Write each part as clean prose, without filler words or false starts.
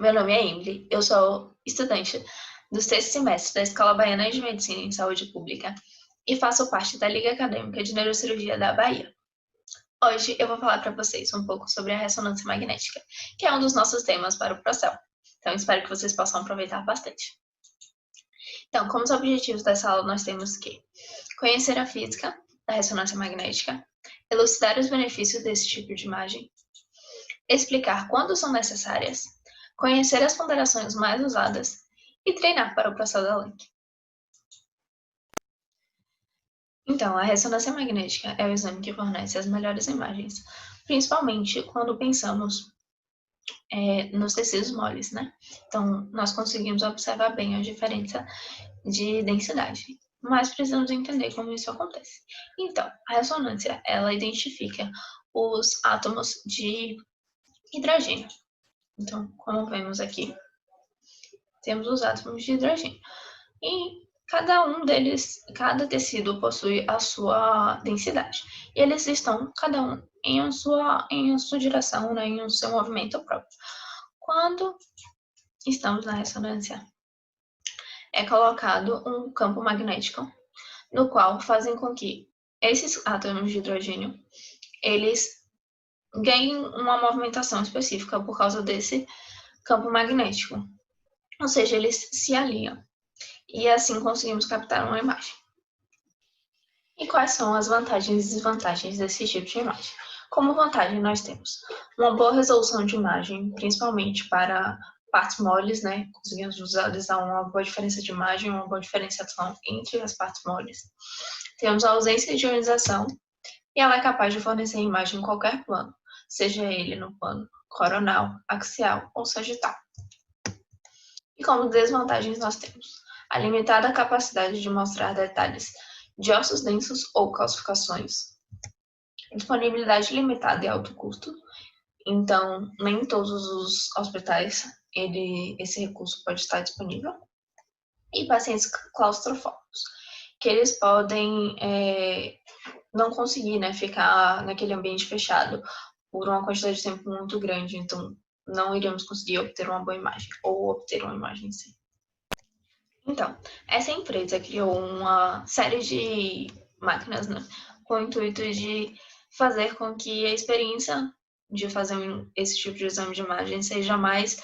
Meu nome é Emily, eu sou estudante do sexto semestre da Escola Baiana de Medicina em Saúde Pública e faço parte da Liga Acadêmica de Neurocirurgia da Bahia. Hoje eu vou falar para vocês um pouco sobre a ressonância magnética, que é um dos nossos temas para o Procel. Então espero que vocês possam aproveitar bastante. Então, como os objetivos dessa aula, nós temos que conhecer a física da ressonância magnética, elucidar os benefícios desse tipo de imagem, explicar quando são necessárias, conhecer as ponderações mais usadas e treinar para o Procel da LENC. Então, a ressonância magnética é o exame que fornece as melhores imagens, principalmente quando pensamos nos tecidos moles, né? Então, nós conseguimos observar bem a diferença de densidade, mas precisamos entender como isso acontece. Então, a ressonância, ela identifica os átomos de hidrogênio. Então, como vemos aqui, temos os átomos de hidrogênio. E cada um deles, cada tecido possui a sua densidade. E eles estão, cada um, em a sua direção, né, em um seu movimento próprio. Quando estamos na ressonância, é colocado um campo magnético, no qual fazem com que esses átomos de hidrogênio, eles ganhem uma movimentação específica por causa desse campo magnético. Ou seja, eles se alinham. E assim conseguimos captar uma imagem. E quais são as vantagens e desvantagens desse tipo de imagem? Como vantagem, nós temos uma boa resolução de imagem, principalmente para partes moles, né? Conseguimos visualizar uma boa diferença de imagem, uma boa diferenciação entre as partes moles. Temos a ausência de ionização e ela é capaz de fornecer imagem em qualquer plano, seja ele no plano coronal, axial ou sagital. E como desvantagens nós temos a limitada capacidade de mostrar detalhes de ossos densos ou calcificações, disponibilidade limitada e alto custo, então nem todos os hospitais esse recurso pode estar disponível, e pacientes claustrofóbicos, que eles podem não conseguir, né, ficar naquele ambiente fechado por uma quantidade de tempo muito grande, então não iremos conseguir obter uma boa imagem, ou obter uma imagem em si. Então, essa empresa criou uma série de máquinas, né, com o intuito de fazer com que a experiência de fazer esse tipo de exame de imagem seja mais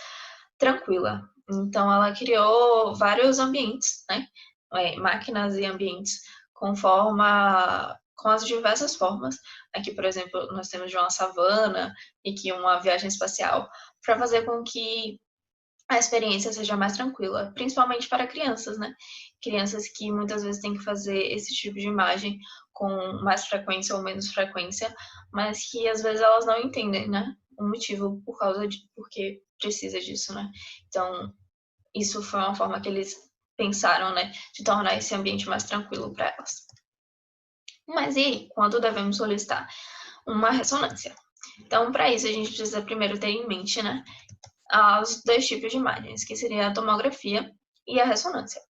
tranquila. Então, ela criou vários ambientes, né, máquinas e ambientes com as diversas formas. Aqui, por exemplo, nós temos de uma savana e aqui uma viagem espacial, para fazer com que a experiência seja mais tranquila, principalmente para crianças, né? Crianças que muitas vezes têm que fazer esse tipo de imagem com mais frequência ou menos frequência, mas que às vezes elas não entendem, né? O motivo porque precisa disso, né? Então, isso foi uma forma que eles pensaram, né, de tornar esse ambiente mais tranquilo para elas. Mas e quando devemos solicitar uma ressonância? Então, para isso, a gente precisa primeiro ter em mente, né, os dois tipos de imagens, que seria a tomografia e a ressonância.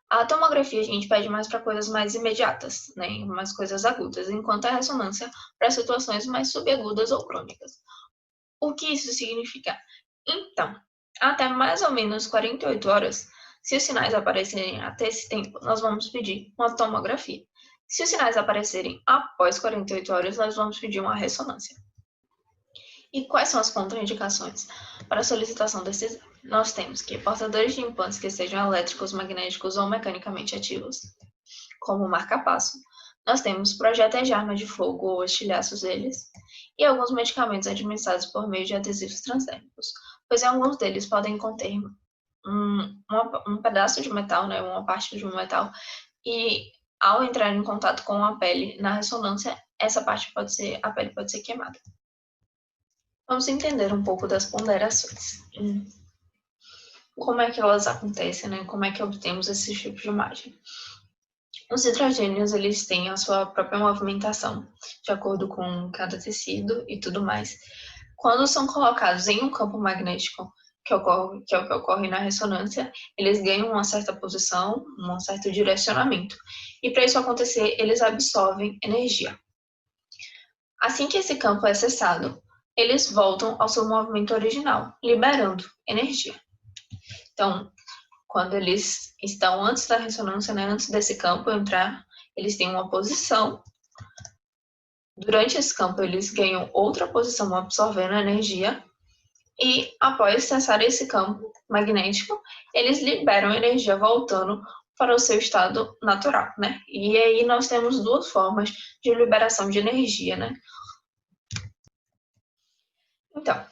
A tomografia a gente pede mais para coisas mais imediatas, né, umas coisas agudas, enquanto a ressonância para situações mais subagudas ou crônicas. O que isso significa? Então, até mais ou menos 48 horas, se os sinais aparecerem até esse tempo, nós vamos pedir uma tomografia. Se os sinais aparecerem após 48 horas, nós vamos pedir uma ressonância. E quais são as contraindicações para a solicitação desse exame? Nós temos que portadores de implantes que sejam elétricos, magnéticos ou mecanicamente ativos, como o marca-passo. Nós temos projéteis de arma de fogo ou estilhaços deles, e alguns medicamentos administrados por meio de adesivos transdérmicos, pois alguns deles podem conter um pedaço de metal, né, uma parte de um metal, e ao entrar em contato com a pele na ressonância, a pele pode ser queimada. Vamos entender um pouco das ponderações. Como é que elas acontecem, né? Como é que obtemos esse tipo de imagem? Os hidrogênios, eles têm a sua própria movimentação, de acordo com cada tecido e tudo mais. Quando são colocados em um campo magnético, que é o que ocorre na ressonância, eles ganham uma certa posição, um certo direcionamento. E para isso acontecer, eles absorvem energia. Assim que esse campo é acessado, eles voltam ao seu movimento original, liberando energia. Então, quando eles estão antes da ressonância, né, antes desse campo entrar, eles têm uma posição. Durante esse campo, eles ganham outra posição absorvendo energia. E após cessar esse campo magnético, eles liberam energia voltando para o seu estado natural, né? E aí nós temos duas formas de liberação de energia, né? Então,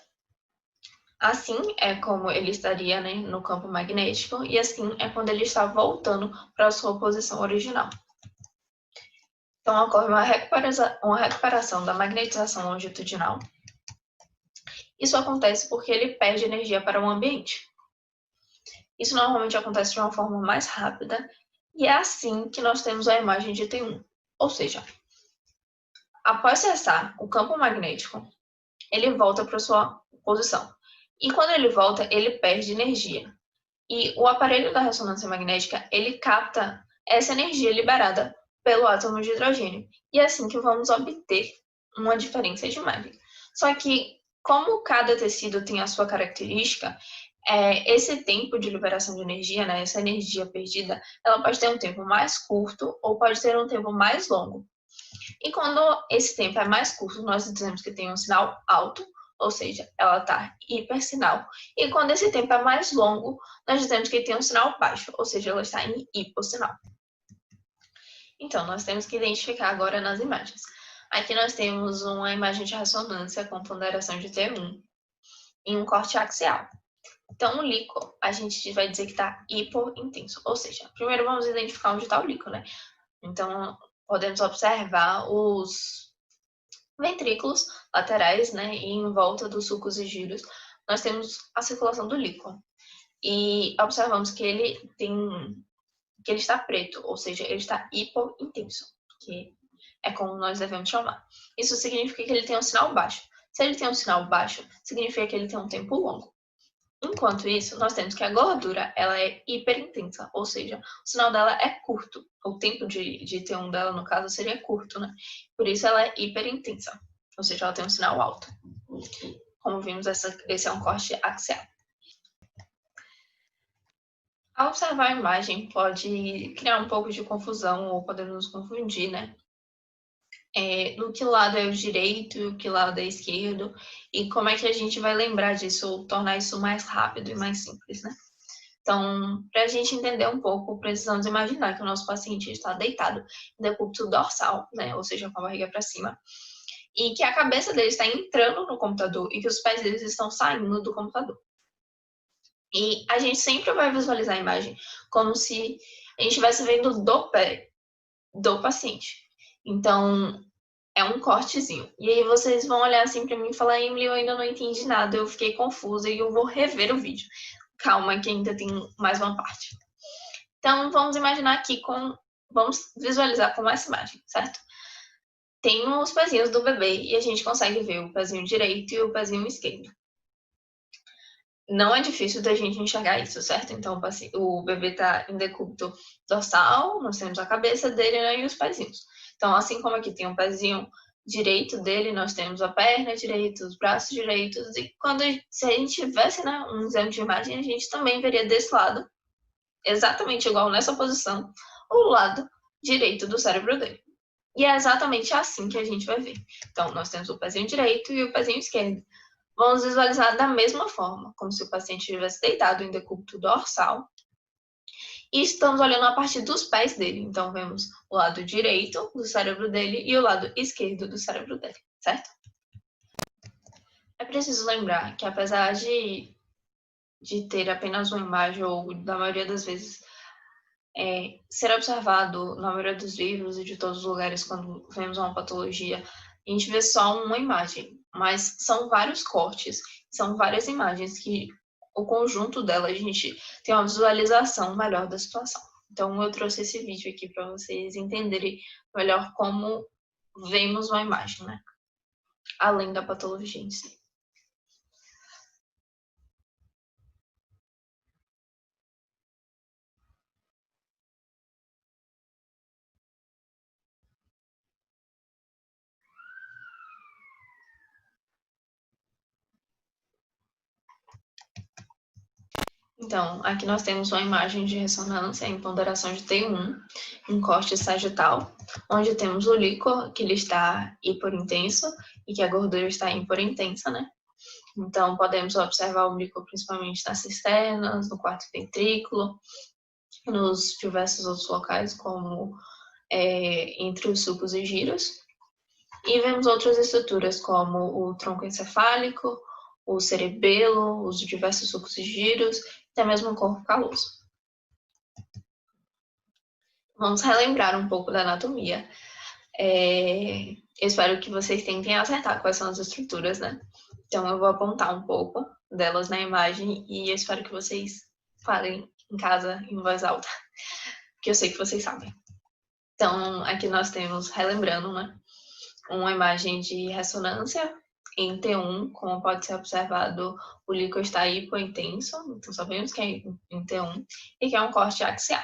assim é como ele estaria, né, no campo magnético, e assim é quando ele está voltando para a sua posição original. Então, ocorre uma recuperação da magnetização longitudinal. Isso acontece porque ele perde energia para o ambiente. Isso normalmente acontece de uma forma mais rápida, e é assim que nós temos a imagem de T1. Ou seja, após cessar o campo magnético, ele volta para sua posição. E quando ele volta, ele perde energia. E o aparelho da ressonância magnética, ele capta essa energia liberada pelo átomo de hidrogênio. E é assim que vamos obter uma diferença de imagem. Só que, como cada tecido tem a sua característica, esse tempo de liberação de energia, né, essa energia perdida, ela pode ter um tempo mais curto ou pode ter um tempo mais longo. E quando esse tempo é mais curto, nós dizemos que tem um sinal alto, ou seja, ela está hipersinal. E quando esse tempo é mais longo, nós dizemos que tem um sinal baixo, ou seja, ela está em hipossinal. Então, nós temos que identificar agora nas imagens. Aqui nós temos uma imagem de ressonância com ponderação de T1 em um corte axial. Então, o líquor, a gente vai dizer que está hipointenso, ou seja, primeiro vamos identificar onde está o líquor, né? Então, podemos observar os ventrículos laterais, né, e em volta dos sulcos e giros, nós temos a circulação do líquor. E observamos que ele está preto, ou seja, ele está hipointenso, que é como nós devemos chamar. Isso significa que ele tem um sinal baixo. Se ele tem um sinal baixo, significa que ele tem um tempo longo. Enquanto isso, nós temos que a gordura ela é hiperintensa, ou seja, o sinal dela é curto. O tempo de T1 dela, no caso, seria curto, né? Por isso ela é hiperintensa, ou seja, ela tem um sinal alto. Como vimos, esse é um corte axial. Ao observar a imagem, pode criar um pouco de confusão ou podemos nos confundir, né? No que lado é o direito e o que lado é o esquerdo, e como é que a gente vai lembrar disso ou tornar isso mais rápido e mais simples, né? Então, para a gente entender um pouco, precisamos imaginar que o nosso paciente está deitado em decúbito dorsal, né? Ou seja, com a barriga para cima, e que a cabeça dele está entrando no computador e que os pés deles estão saindo do computador. E a gente sempre vai visualizar a imagem como se a gente estivesse vendo do pé do paciente. Então, é um cortezinho. E aí vocês vão olhar assim para mim e falar, Emily, eu ainda não entendi nada, eu fiquei confusa e eu vou rever o vídeo. Calma, que ainda tem mais uma parte. Então, vamos imaginar aqui vamos visualizar com essa imagem, certo? Tem os pezinhos do bebê e a gente consegue ver o pezinho direito e o pezinho esquerdo. Não é difícil da gente enxergar isso, certo? Então, o bebê está em decúbito dorsal, nós temos a cabeça dele, né, e os pezinhos. Então, assim como aqui tem um pezinho direito dele, nós temos a perna direita, os braços direitos, e se a gente tivesse, né, um exame de imagem, a gente também veria desse lado, exatamente igual nessa posição, o lado direito do cérebro dele. E é exatamente assim que a gente vai ver. Então, nós temos o pezinho direito e o pezinho esquerdo. Vamos visualizar da mesma forma, como se o paciente estivesse deitado em decúbito dorsal. E estamos olhando a partir dos pés dele. Então, vemos o lado direito do cérebro dele e o lado esquerdo do cérebro dele, certo? É preciso lembrar que, apesar de ter apenas uma imagem, ou da maioria das vezes ser observado na maioria dos livros e de todos os lugares quando vemos uma patologia, a gente vê só uma imagem, mas são vários cortes, são várias imagens que o conjunto dela a gente tem uma visualização melhor da situação. Então eu trouxe esse vídeo aqui para vocês entenderem melhor como vemos uma imagem, né? Além da patologia em si. Então, aqui nós temos uma imagem de ressonância em ponderação de T1, em corte sagital, onde temos o líquor, que ele está hiporintenso, e que a gordura está hiporintensa, né? Então, podemos observar o líquor principalmente nas cisternas, no quarto ventrículo, nos diversos outros locais, como entre os sulcos e giros. E vemos outras estruturas, como o tronco encefálico, o cerebelo, os diversos sulcos e giros, até mesmo o corpo caloso. Vamos relembrar um pouco da anatomia. Eu espero que vocês tentem acertar quais são as estruturas, né? Então, eu vou apontar um pouco delas na imagem e eu espero que vocês falem em casa em voz alta, porque eu sei que vocês sabem. Então, aqui nós temos, relembrando, né, uma imagem de ressonância em T1, como pode ser observado, o líquor está hipointenso, então sabemos que é em T1, e que é um corte axial.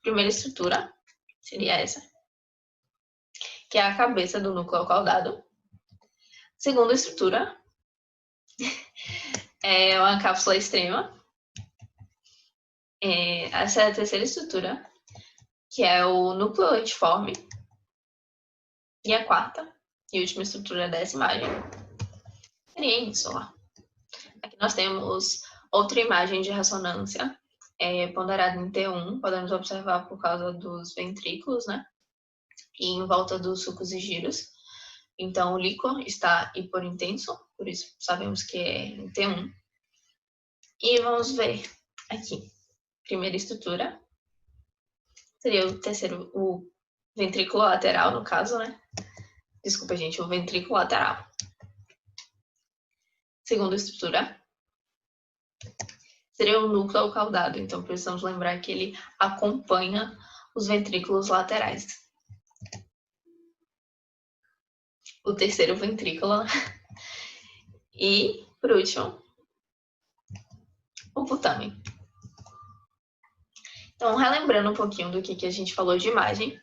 Primeira estrutura seria essa, que é a cabeça do núcleo caudado. Segunda estrutura é uma cápsula extrema. Essa é a terceira estrutura, que é o núcleo lentiforme. E a quarta e última estrutura dessa imagem seria isso lá. Aqui nós temos outra imagem de ressonância ponderada em T1, podemos observar por causa dos ventrículos, né? E em volta dos sulcos e giros. Então, o líquor está hiporintenso, por isso sabemos que é em T1. E vamos ver aqui. Primeira estrutura seria o ventrículo lateral, no caso, né? Desculpa, gente, o ventrículo lateral. Segunda estrutura seria o núcleo caudado, então precisamos lembrar que ele acompanha os ventrículos laterais. O terceiro ventrículo. E, por último, o putame. Então, relembrando um pouquinho do que a gente falou de imagem,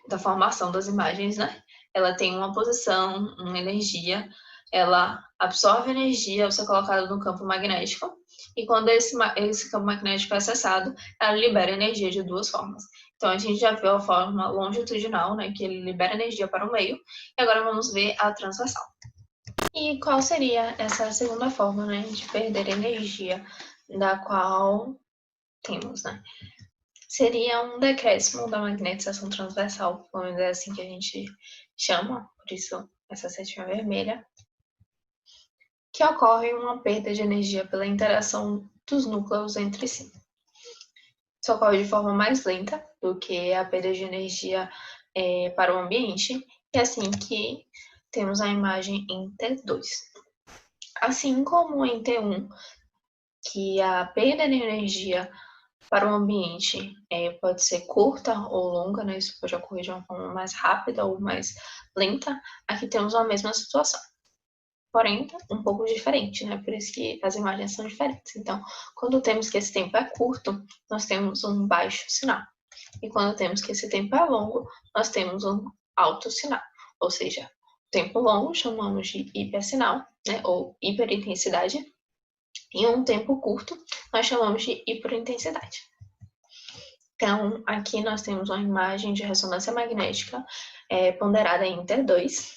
da formação das imagens, né? Ela tem uma posição, uma energia, ela absorve energia ao ser colocada no campo magnético, e quando esse campo magnético é acessado, ela libera energia de duas formas. Então, a gente já viu a forma longitudinal, né, que ele libera energia para o meio, e agora vamos ver a transversal. E qual seria essa segunda forma, né, de perder energia, da qual temos, né? Seria um decréscimo da magnetização transversal, pelo menos é assim que a gente chama, por isso essa setinha vermelha, que ocorre uma perda de energia pela interação dos núcleos entre si. Isso ocorre de forma mais lenta do que a perda de energia para o ambiente, e assim que temos a imagem em T2. Assim como em T1, que a perda de energia para o ambiente pode ser curta ou longa, né? Isso pode ocorrer de uma forma mais rápida ou mais lenta. Aqui temos a mesma situação, porém um pouco diferente, né? Por isso que as imagens são diferentes. Então, quando temos que esse tempo é curto, nós temos um baixo sinal. E quando temos que esse tempo é longo, nós temos um alto sinal. Ou seja, tempo longo chamamos de hipersinal, né? Ou hiperintensidade. E um tempo curto, nós chamamos de hiperintensidade. Então, aqui nós temos uma imagem de ressonância magnética ponderada em T2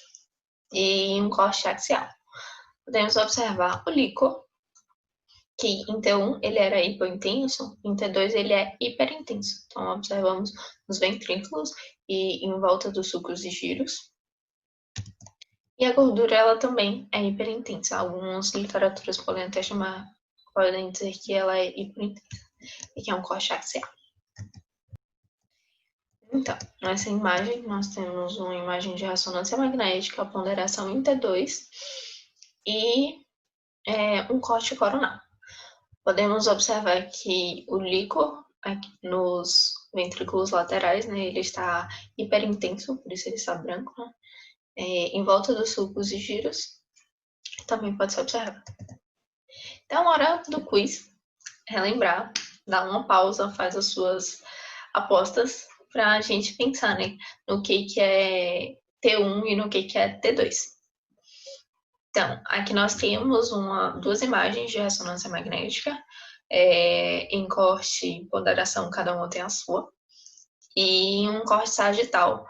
e um corte axial. Podemos observar o líquor, que em T1 ele era hipointenso, em T2 ele é hiperintenso. Então, observamos os ventrículos e em volta dos sulcos e giros. E a gordura, ela também é hiperintensa. Algumas literaturas podem dizer que ela é hiperintensa e que é um corte axial. Então, nessa imagem, nós temos uma imagem de ressonância magnética, ponderação em T2 e um corte coronal. Podemos observar que o líquor aqui nos ventrículos laterais, né, ele está hiperintenso, por isso ele está branco, né? Em volta dos sulcos e giros, também pode ser observado. Então, na hora do quiz, relembrar, dá uma pausa, faz as suas apostas para a gente pensar, né, no que é T1 e no que é T2. Então, aqui nós temos duas imagens de ressonância magnética, em corte e ponderação, cada uma tem a sua, e um corte sagital.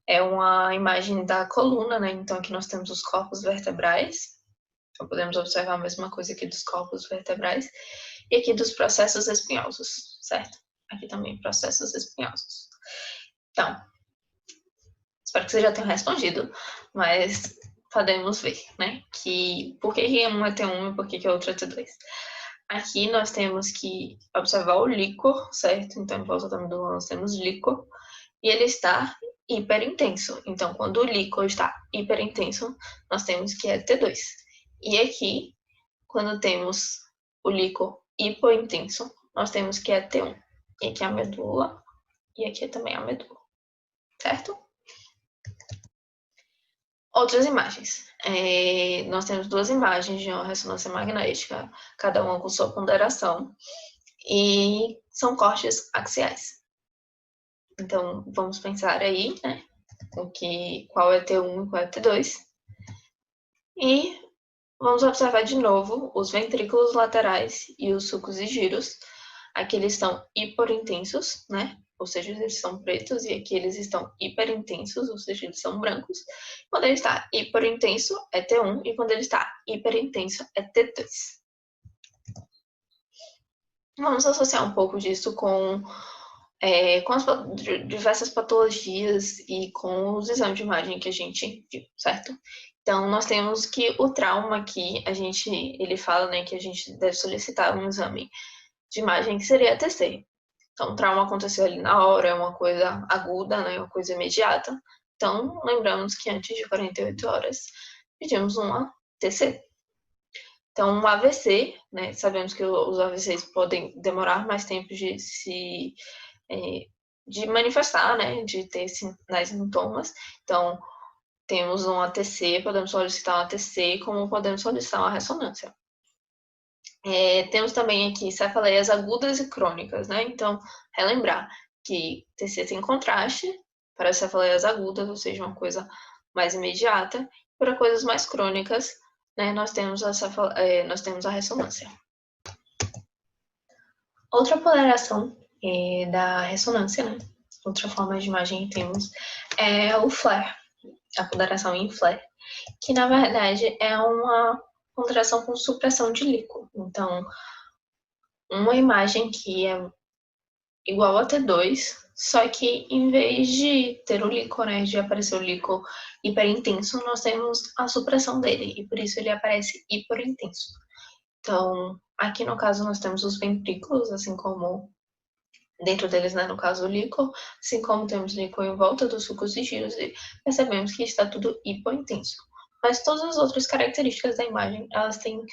É uma imagem da coluna, né? Então, aqui nós temos os corpos vertebrais. Então, podemos observar a mesma coisa aqui dos corpos vertebrais. E aqui dos processos espinhosos, certo? Aqui também processos espinhosos. Então, espero que você já tenha respondido, mas podemos ver, né? Por que um é T1 e por que o outro é T2. Aqui nós temos que observar o líquor, certo? Então, em volta da medula nós temos líquor, e ele está hiperintenso. Então, quando o líquor está hiperintenso, nós temos que é T2. E aqui, quando temos o líquor hipointenso, nós temos que é T1. E aqui é a medula, e aqui também a medula, certo? Outras imagens. Nós temos duas imagens de uma ressonância magnética, cada uma com sua ponderação, e são cortes axiais. Então, vamos pensar aí, né, qual é T1 e qual é T2. E vamos observar de novo os ventrículos laterais e os sulcos e giros. Aqui eles estão hiperintensos, né? Ou seja, eles são pretos, e aqui eles estão hiperintensos, ou seja, eles são brancos. Quando ele está hiperintenso, é T1, e quando ele está hiperintenso, é T2. Vamos associar um pouco disso com as diversas patologias e com os exames de imagem que a gente viu, certo? Então, nós temos que o trauma aqui, ele fala, né, que a gente deve solicitar um exame de imagem que seria a TC. Então, o trauma aconteceu ali na hora, é uma coisa aguda, né, uma coisa imediata. Então, lembramos que antes de 48 horas, pedimos uma TC. Então, um AVC, né, sabemos que os AVCs podem demorar mais tempo de manifestar, né, de ter sinais e sintomas. Então, temos um ATC, podemos solicitar um ATC, como podemos solicitar uma ressonância. Temos também aqui cefaleias agudas e crônicas, né? Então, relembrar que TC tem contraste para cefaleias agudas, ou seja, uma coisa mais imediata. Para coisas mais crônicas, né, nós temos a ressonância. Outra ponderação da ressonância, né? Outra forma de imagem que temos é o flare, a ponderação em flare, que na verdade é uma ponderação com supressão de líquor. Então, uma imagem que é igual a T2, só que em vez de ter o líquor, né, de aparecer o líquor hiperintenso, nós temos a supressão dele, e por isso ele aparece hiperintenso. Então, aqui no caso nós temos os ventrículos, assim como dentro deles, né, no caso o líquor, assim como temos líquor em volta dos sulcos e giros, e percebemos que está tudo hipointenso. Mas todas as outras características da imagem, elas têm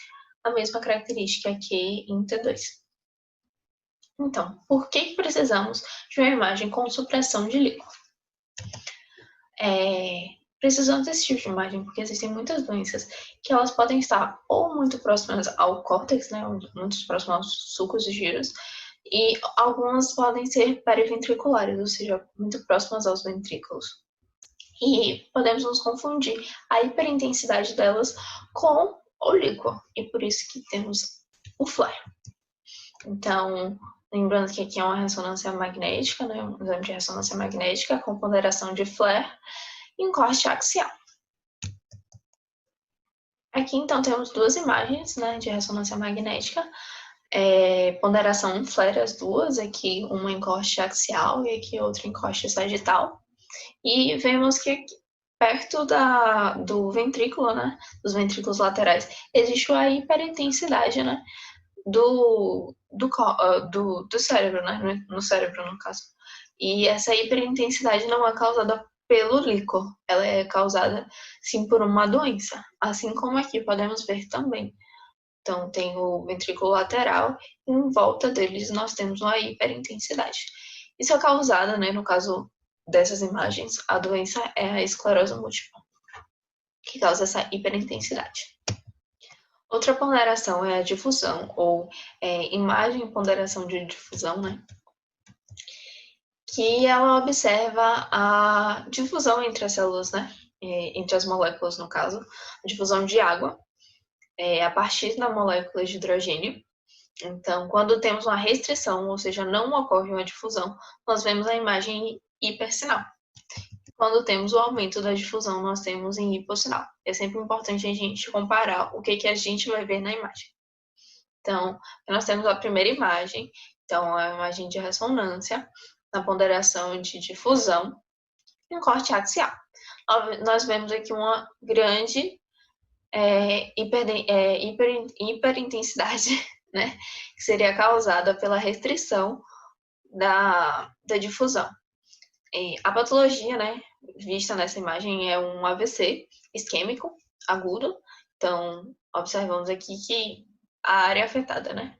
a mesma característica aqui em T2. Então, por que precisamos de uma imagem com supressão de líquor? Precisamos desse tipo de imagem porque existem muitas doenças que elas podem estar ou muito próximas ao córtex, né, muito próximas aos sulcos e giros, e algumas podem ser periventriculares, ou seja, muito próximas aos ventrículos. E podemos nos confundir a hiperintensidade delas com o líquor, e por isso que temos o flare. Então, lembrando que aqui é uma ressonância magnética, né, um exame de ressonância magnética com ponderação de flare em corte axial. Aqui, então, temos duas imagens, né, de ressonância magnética, ponderação em flare, as duas, aqui uma em corte axial e aqui outra em corte sagital. E vemos que aqui, perto do ventrículo, né, dos ventrículos laterais, existe a hiperintensidade, né, do cérebro, né, no cérebro, no caso. E essa hiperintensidade não é causada pelo líquor, ela é causada, sim, por uma doença, assim como aqui podemos ver também. Então, tem o ventrículo lateral, e em volta deles nós temos uma hiperintensidade. Isso é causada, né, no caso dessas imagens, a doença é a esclerose múltipla, que causa essa hiperintensidade. Outra ponderação é a difusão, ou imagem e ponderação de difusão, né? Que ela observa a difusão entre as células, né? entre as moléculas, no caso, a difusão de água a partir da molécula de hidrogênio. Então, quando temos uma restrição, ou seja, não ocorre uma difusão, nós vemos a imagem hipersinal. Quando temos o aumento da difusão, nós temos em hipossinal. É sempre importante a gente comparar o que a gente vai ver na imagem. Então, nós temos a primeira imagem, então a imagem de ressonância, na ponderação de difusão, e um corte axial. Nós vemos aqui uma grande hiperintensidade, né, que seria causada pela restrição da difusão. A patologia, né, vista nessa imagem é um AVC isquêmico agudo. Então, observamos aqui que a área afetada, né?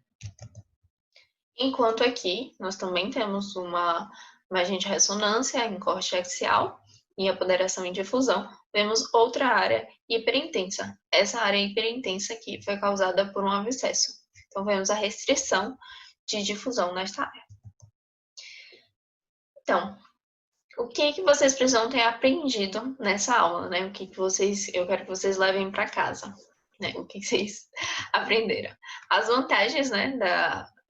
Enquanto aqui, nós também temos uma imagem de ressonância em corte axial e a ponderação em difusão, vemos outra área hiperintensa. Essa área hiperintensa aqui foi causada por um abscesso. Então, vemos a restrição de difusão nesta área. Então, o que vocês precisam ter aprendido nessa aula, né? O que eu quero que vocês levem para casa, né? O que vocês aprenderam? As vantagens, né,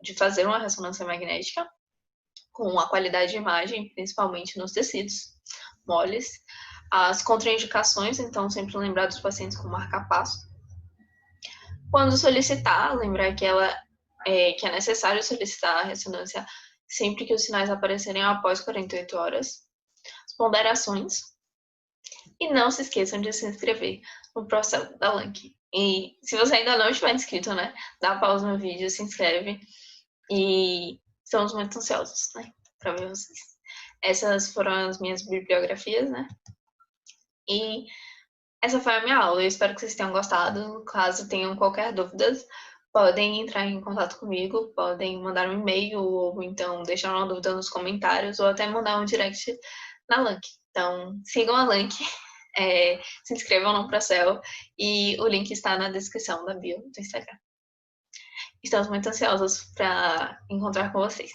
de fazer uma ressonância magnética com a qualidade de imagem, principalmente nos tecidos moles. As contraindicações, então, sempre lembrar dos pacientes com marca-passo. Quando solicitar, lembrar que que é necessário solicitar a ressonância sempre que os sinais aparecerem após 48 horas. As ponderações. E não se esqueçam de se inscrever no processo da LANC. E se você ainda não estiver inscrito, né, dá pausa no vídeo, se inscreve. E estamos muito ansiosos, né, para ver vocês. Essas foram as minhas bibliografias, né? E essa foi a minha aula. Eu espero que vocês tenham gostado. Caso tenham qualquer dúvida, podem entrar em contato comigo, podem mandar um e-mail ou então deixar uma dúvida nos comentários ou até mandar um direct na LANC. Então, sigam a LANC, se inscrevam no Procel e o link está na descrição da bio do Instagram. Estamos muito ansiosos para encontrar com vocês.